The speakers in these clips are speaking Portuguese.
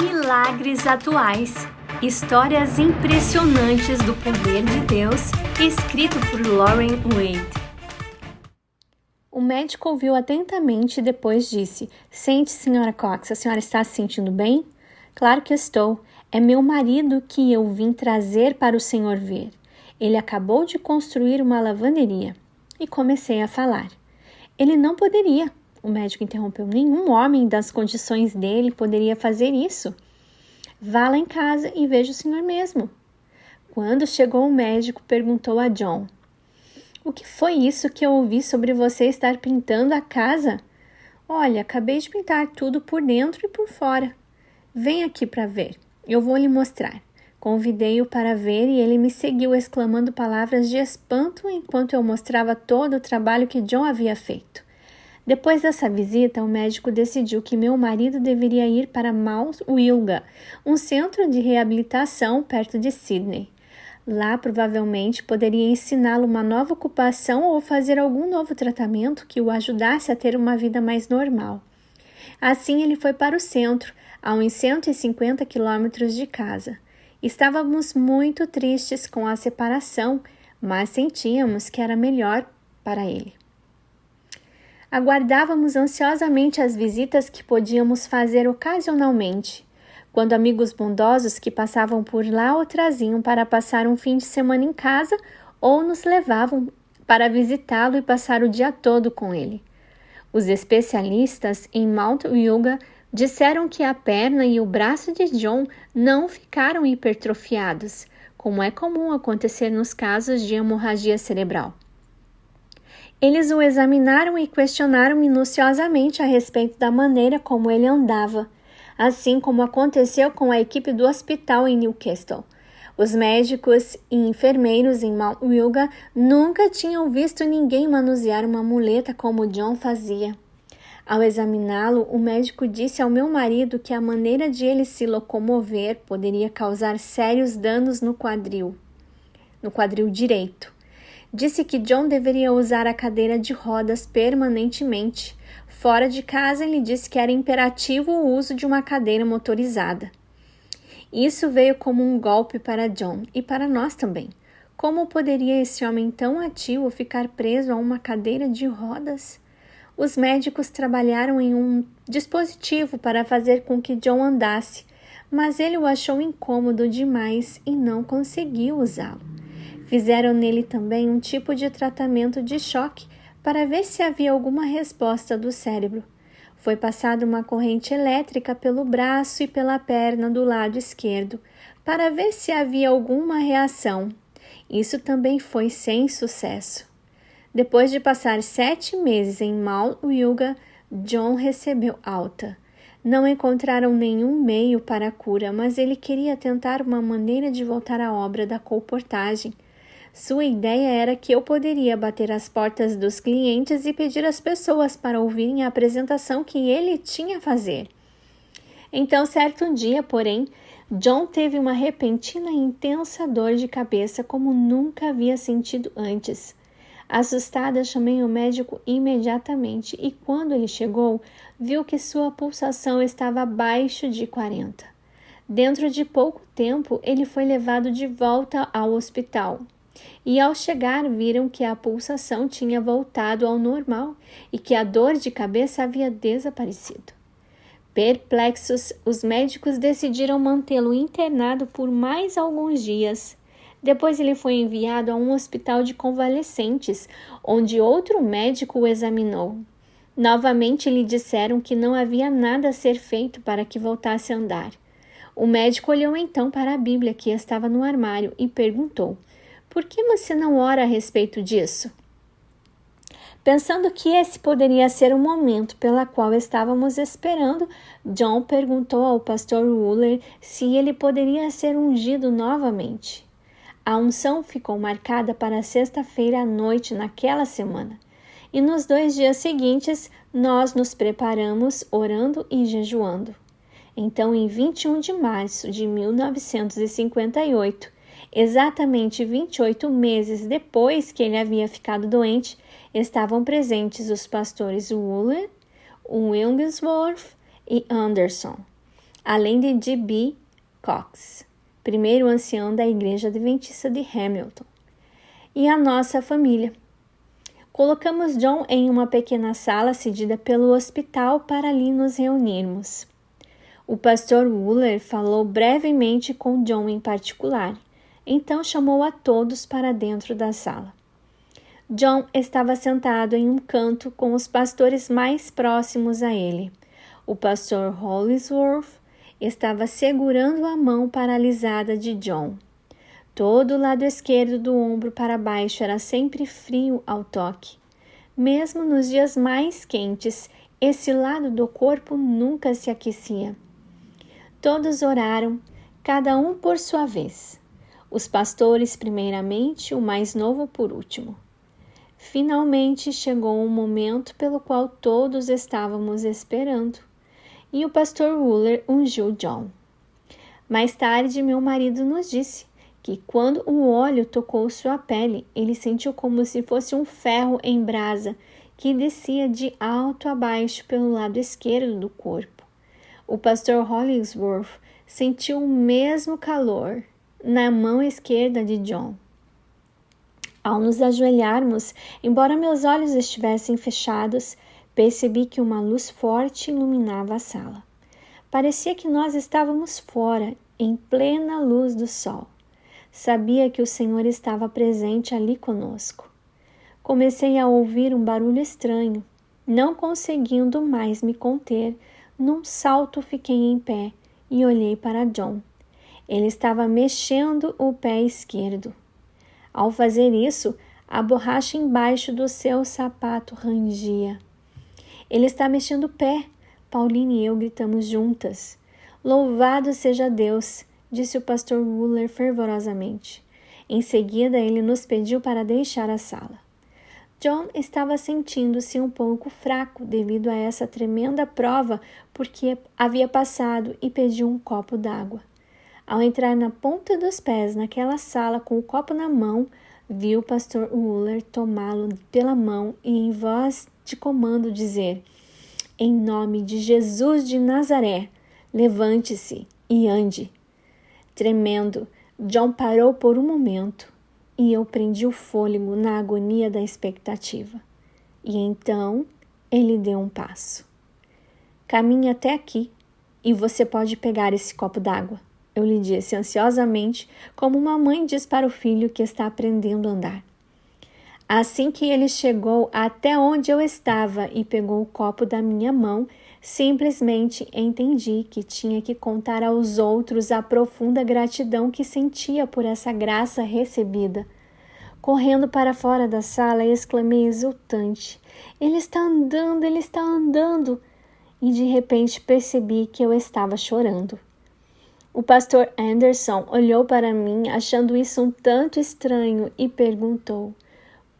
Milagres atuais. Histórias impressionantes do poder de Deus, escrito por Lauren Wade. O médico ouviu atentamente e depois disse: "Sente, Sra. Cox, a senhora está se sentindo bem?" "Claro que estou. É meu marido que eu vim trazer para o senhor ver. Ele acabou de construir uma lavanderia." E comecei a falar. "Ele não poderia." O médico interrompeu. "Nenhum homem das condições dele poderia fazer isso." "Vá lá em casa e veja o senhor mesmo." Quando chegou o médico, perguntou a John: "O que foi isso que eu ouvi sobre você estar pintando a casa?" "Olha, acabei de pintar tudo por dentro e por fora." "Vem aqui para ver. Eu vou lhe mostrar." Convidei-o para ver e ele me seguiu exclamando palavras de espanto enquanto eu mostrava todo o trabalho que John havia feito. Depois dessa visita, o médico decidiu que meu marido deveria ir para Mount Wilga, um centro de reabilitação perto de Sydney. Lá, provavelmente, poderia ensiná-lo uma nova ocupação ou fazer algum novo tratamento que o ajudasse a ter uma vida mais normal. Assim, ele foi para o centro, a uns 150 quilômetros de casa. Estávamos muito tristes com a separação, mas sentíamos que era melhor para ele. Aguardávamos ansiosamente as visitas que podíamos fazer ocasionalmente, quando amigos bondosos que passavam por lá o traziam para passar um fim de semana em casa ou nos levavam para visitá-lo e passar o dia todo com ele. Os especialistas em Mount Wilga disseram que a perna e o braço de John não ficaram hipertrofiados, como é comum acontecer nos casos de hemorragia cerebral. Eles o examinaram e questionaram minuciosamente a respeito da maneira como ele andava, assim como aconteceu com a equipe do hospital em Newcastle. Os médicos e enfermeiros em Mount Wilga nunca tinham visto ninguém manusear uma muleta como John fazia. Ao examiná-lo, o médico disse ao meu marido que a maneira de ele se locomover poderia causar sérios danos no quadril direito. Disse que John deveria usar a cadeira de rodas permanentemente. Fora de casa, ele disse que era imperativo o uso de uma cadeira motorizada. Isso veio como um golpe para John e para nós também. Como poderia esse homem tão ativo ficar preso a uma cadeira de rodas? Os médicos trabalharam em um dispositivo para fazer com que John andasse, mas ele o achou incômodo demais e não conseguiu usá-lo. Fizeram nele também um tipo de tratamento de choque para ver se havia alguma resposta do cérebro. Foi passada uma corrente elétrica pelo braço e pela perna do lado esquerdo para ver se havia alguma reação. Isso também foi sem sucesso. Depois de passar 7 meses em Mount Wilga, John recebeu alta. Não encontraram nenhum meio para a cura, mas ele queria tentar uma maneira de voltar à obra da colportagem. Sua ideia era que eu poderia bater às portas dos clientes e pedir às pessoas para ouvirem a apresentação que ele tinha a fazer. Então, certo dia, porém, John teve uma repentina e intensa dor de cabeça como nunca havia sentido antes. Assustada, chamei o médico imediatamente e, quando ele chegou, viu que sua pulsação estava abaixo de 40. Dentro de pouco tempo, ele foi levado de volta ao hospital. E ao chegar viram que a pulsação tinha voltado ao normal e que a dor de cabeça havia desaparecido. Perplexos, os médicos decidiram mantê-lo internado por mais alguns dias. Depois ele foi enviado a um hospital de convalescentes, onde outro médico o examinou. Novamente lhe disseram que não havia nada a ser feito para que voltasse a andar. O médico olhou então para a Bíblia que estava no armário e perguntou: "Por que você não ora a respeito disso?" Pensando que esse poderia ser o momento pela qual estávamos esperando, John perguntou ao pastor Wooler se ele poderia ser ungido novamente. A unção ficou marcada para sexta-feira à noite naquela semana, e nos 2 dias seguintes nós nos preparamos orando e jejuando. Então, em 21 de março de 1958, exatamente 28 meses depois que ele havia ficado doente, estavam presentes os pastores Wooler, Willingsworth e Anderson. além de D.B. Cox, primeiro ancião da Igreja Adventista de Hamilton, e a nossa família. Colocamos John em uma pequena sala cedida pelo hospital para ali nos reunirmos. O pastor Wooler falou brevemente com John em particular, então chamou a todos para dentro da sala. John estava sentado em um canto com os pastores mais próximos a ele. O pastor Hollingsworth estava segurando a mão paralisada de John. Todo o lado esquerdo do ombro para baixo era sempre frio ao toque. Mesmo nos dias mais quentes, esse lado do corpo nunca se aquecia. Todos oraram, cada um por sua vez. Os pastores primeiramente, o mais novo por último. Finalmente chegou um momento pelo qual todos estávamos esperando, e o pastor Wooler ungiu John. Mais tarde, meu marido nos disse que quando o óleo tocou sua pele, ele sentiu como se fosse um ferro em brasa que descia de alto a baixo pelo lado esquerdo do corpo. O pastor Hollingsworth sentiu o mesmo calor na mão esquerda de John. Ao nos ajoelharmos, embora meus olhos estivessem fechados, percebi que uma luz forte iluminava a sala. Parecia que nós estávamos fora, em plena luz do sol. Sabia que o Senhor estava presente ali conosco. Comecei a ouvir um barulho estranho. Não conseguindo mais me conter, num salto fiquei em pé e olhei para John. Ele estava mexendo o pé esquerdo. Ao fazer isso, a borracha embaixo do seu sapato rangia. Ele está mexendo o pé, Pauline e eu gritamos juntas. Louvado seja Deus, disse o pastor Wooler fervorosamente. Em seguida, ele nos pediu para deixar a sala. John estava sentindo-se um pouco fraco devido a essa tremenda prova porque havia passado e pediu um copo d'água. Ao entrar na ponta dos pés naquela sala com o copo na mão, viu o pastor Wooler tomá-lo pela mão e em voz de comando dizer: em nome de Jesus de Nazaré, levante-se e ande. Tremendo, John parou por um momento e eu prendi o fôlego na agonia da expectativa. E então ele deu um passo. Caminhe até aqui e você pode pegar esse copo d'água, eu lhe disse ansiosamente, como uma mãe diz para o filho que está aprendendo a andar. Assim que ele chegou até onde eu estava e pegou o copo da minha mão, simplesmente entendi que tinha que contar aos outros a profunda gratidão que sentia por essa graça recebida. Correndo para fora da sala, exclamei exultante: ele está andando, ele está andando! E de repente percebi que eu estava chorando. O pastor Anderson olhou para mim, achando isso um tanto estranho, e perguntou: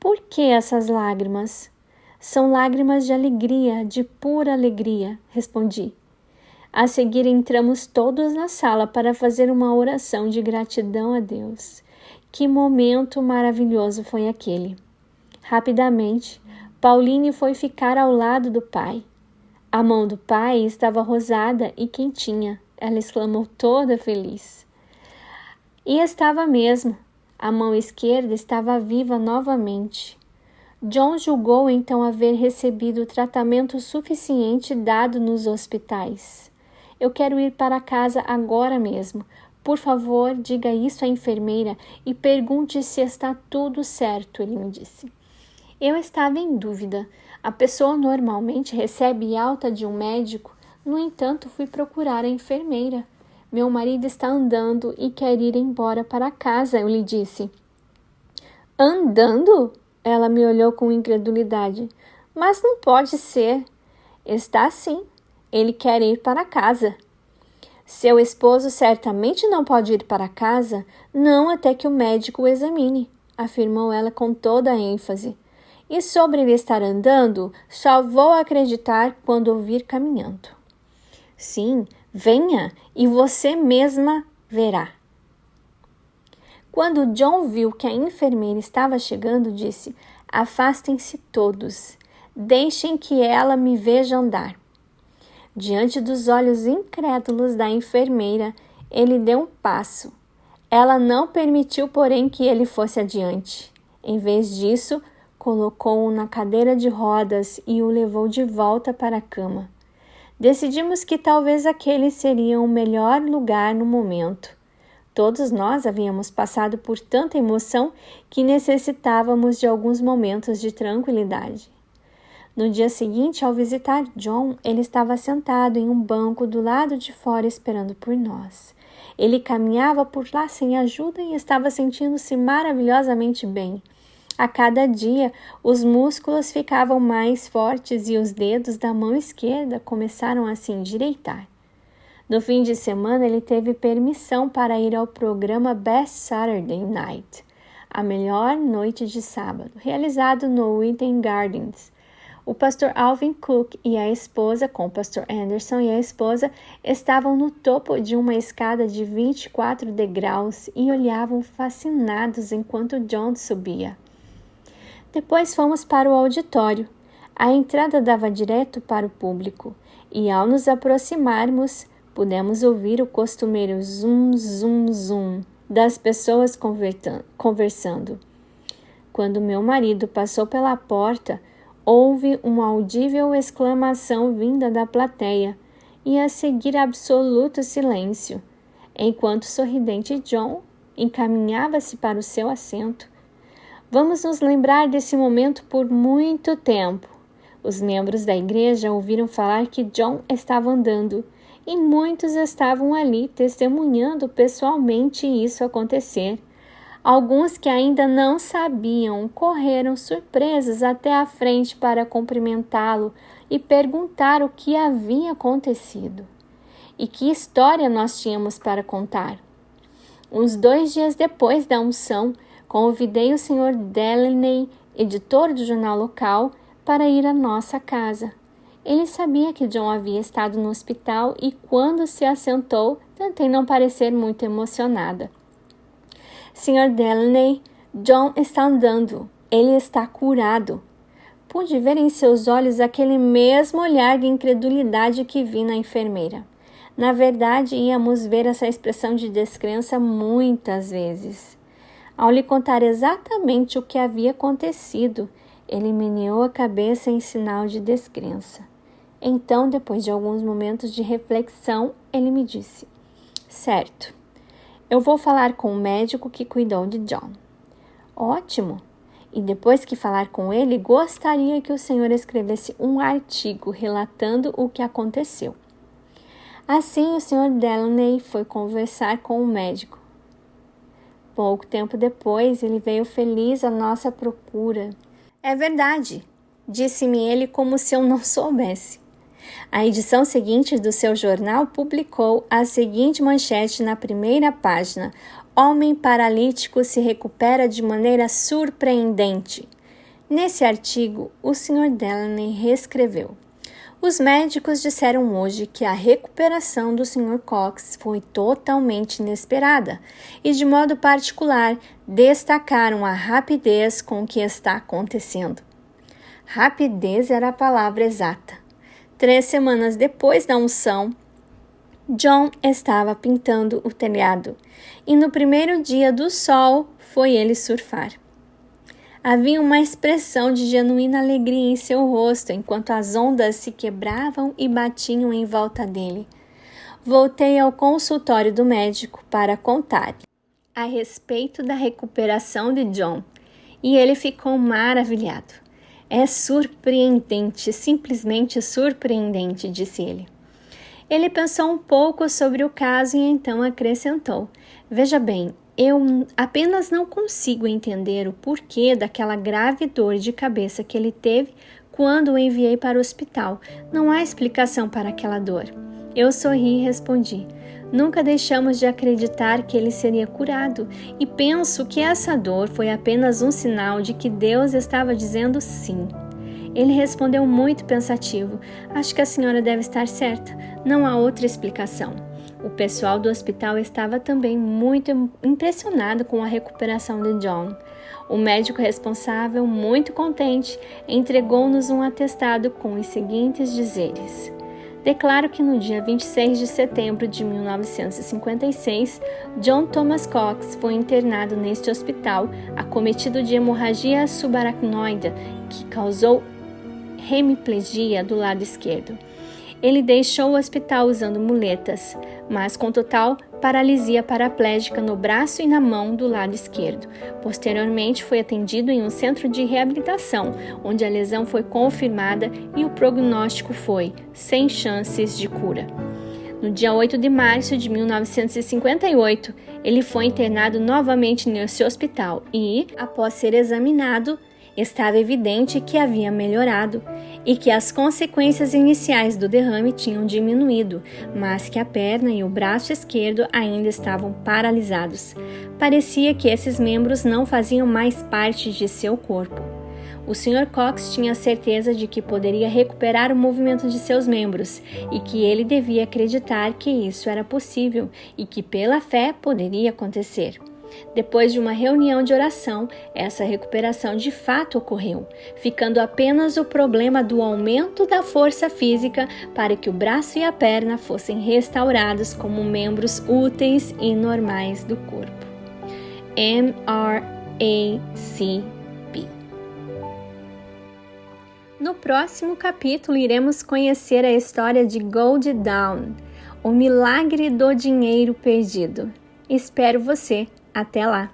por que essas lágrimas? São lágrimas de alegria, de pura alegria, respondi. A seguir entramos todos na sala para fazer uma oração de gratidão a Deus. Que momento maravilhoso foi aquele! Rapidamente, Pauline foi ficar ao lado do pai. A mão do pai estava rosada e quentinha. Ela exclamou toda feliz. E estava mesmo. A mão esquerda estava viva novamente. John julgou então haver recebido o tratamento suficiente dado nos hospitais. Eu quero ir para casa agora mesmo. Por favor, diga isso à enfermeira e pergunte se está tudo certo, ele me disse. Eu estava em dúvida. A pessoa normalmente recebe alta de um médico. No entanto, fui procurar a enfermeira. Meu marido está andando e quer ir embora para casa, eu lhe disse. Andando? Ela me olhou com incredulidade. Mas não pode ser. Está sim. Ele quer ir para casa. Seu esposo certamente não pode ir para casa, não até que o médico o examine, afirmou ela com toda a ênfase. E sobre ele estar andando, só vou acreditar quando o vir caminhando. Sim, venha e você mesma verá. Quando John viu que a enfermeira estava chegando, disse: afastem-se todos, deixem que ela me veja andar. Diante dos olhos incrédulos da enfermeira, ele deu um passo. Ela não permitiu, porém, que ele fosse adiante. Em vez disso, colocou-o na cadeira de rodas e o levou de volta para a cama. Decidimos que talvez aquele seria o melhor lugar no momento. Todos nós havíamos passado por tanta emoção que necessitávamos de alguns momentos de tranquilidade. No dia seguinte, ao visitar John, ele estava sentado em um banco do lado de fora esperando por nós. Ele caminhava por lá sem ajuda e estava sentindo-se maravilhosamente bem. A cada dia, os músculos ficavam mais fortes e os dedos da mão esquerda começaram a se endireitar. No fim de semana, ele teve permissão para ir ao programa Best Saturday Night, a melhor noite de sábado, realizado no Eden Gardens. O pastor Alvin Cook e a esposa, com o pastor Anderson e a esposa, estavam no topo de uma escada de 24 degraus e olhavam fascinados enquanto John subia. Depois fomos para o auditório. A entrada dava direto para o público e, ao nos aproximarmos, pudemos ouvir o costumeiro zum, zum, zum das pessoas conversando. Quando meu marido passou pela porta, houve uma audível exclamação vinda da plateia e a seguir absoluto silêncio, enquanto o sorridente John encaminhava-se para o seu assento. Vamos nos lembrar desse momento por muito tempo. Os membros da igreja ouviram falar que John estava andando e muitos estavam ali testemunhando pessoalmente isso acontecer. Alguns que ainda não sabiam correram surpresos até a frente para cumprimentá-lo e perguntar o que havia acontecido e que história nós tínhamos para contar. Uns 2 dias depois da unção, convidei o Sr. Delaney, editor do jornal local, para ir à nossa casa. Ele sabia que John havia estado no hospital e, quando se assentou, tentei não parecer muito emocionada. Sr. Delaney, John está andando. Ele está curado. Pude ver em seus olhos aquele mesmo olhar de incredulidade que vi na enfermeira. Na verdade, íamos ver essa expressão de descrença muitas vezes. Ao lhe contar exatamente o que havia acontecido, ele meneou a cabeça em sinal de descrença. Então, depois de alguns momentos de reflexão, ele me disse: "Certo, eu vou falar com o médico que cuidou de John." "Ótimo! E depois que falar com ele, gostaria que o senhor escrevesse um artigo relatando o que aconteceu." Assim, o Sr. Delaney foi conversar com o médico. Pouco tempo depois, ele veio feliz à nossa procura. "É verdade", disse-me ele como se eu não soubesse. A edição seguinte do seu jornal publicou a seguinte manchete na primeira página: "Homem paralítico se recupera de maneira surpreendente." Nesse artigo, o Sr. Delaney reescreveu: "Os médicos disseram hoje que a recuperação do Sr. Cox foi totalmente inesperada e, de modo particular, destacaram a rapidez com que está acontecendo." Rapidez era a palavra exata. 3 semanas depois da unção, John estava pintando o telhado e no primeiro dia do sol foi ele surfar. Havia uma expressão de genuína alegria em seu rosto enquanto as ondas se quebravam e batiam em volta dele. Voltei ao consultório do médico para contar a respeito da recuperação de John e ele ficou maravilhado. "É surpreendente, simplesmente surpreendente", disse ele. Ele pensou um pouco sobre o caso e então acrescentou: "Veja bem, eu apenas não consigo entender o porquê daquela grave dor de cabeça que ele teve quando o enviei para o hospital. Não há explicação para aquela dor." Eu sorri e respondi: "Nunca deixamos de acreditar que ele seria curado e penso que essa dor foi apenas um sinal de que Deus estava dizendo sim." Ele respondeu muito pensativo: "Acho que a senhora deve estar certa. Não há outra explicação." O pessoal do hospital estava também muito impressionado com a recuperação de John. O médico responsável, muito contente, entregou-nos um atestado com os seguintes dizeres: Declaro que no dia 26 de setembro de 1956, John Thomas Cox foi internado neste hospital, acometido de hemorragia subaracnoide, que causou hemiplegia do lado esquerdo. Ele deixou o hospital usando muletas, mas com total paralisia paraplégica no braço e na mão do lado esquerdo. Posteriormente, foi atendido em um centro de reabilitação, onde a lesão foi confirmada e o prognóstico foi sem chances de cura. No dia 8 de março de 1958, ele foi internado novamente nesse hospital e, após ser examinado, estava evidente que havia melhorado e que as consequências iniciais do derrame tinham diminuído, mas que a perna e o braço esquerdo ainda estavam paralisados. Parecia que esses membros não faziam mais parte de seu corpo. O Sr. Cox tinha certeza de que poderia recuperar o movimento de seus membros e que ele devia acreditar que isso era possível e que pela fé poderia acontecer. Depois de uma reunião de oração, essa recuperação de fato ocorreu, ficando apenas o problema do aumento da força física para que o braço e a perna fossem restaurados como membros úteis e normais do corpo. MRACP. No próximo capítulo, iremos conhecer a história de Gold Dawn, o milagre do dinheiro perdido. Espero você! Até lá!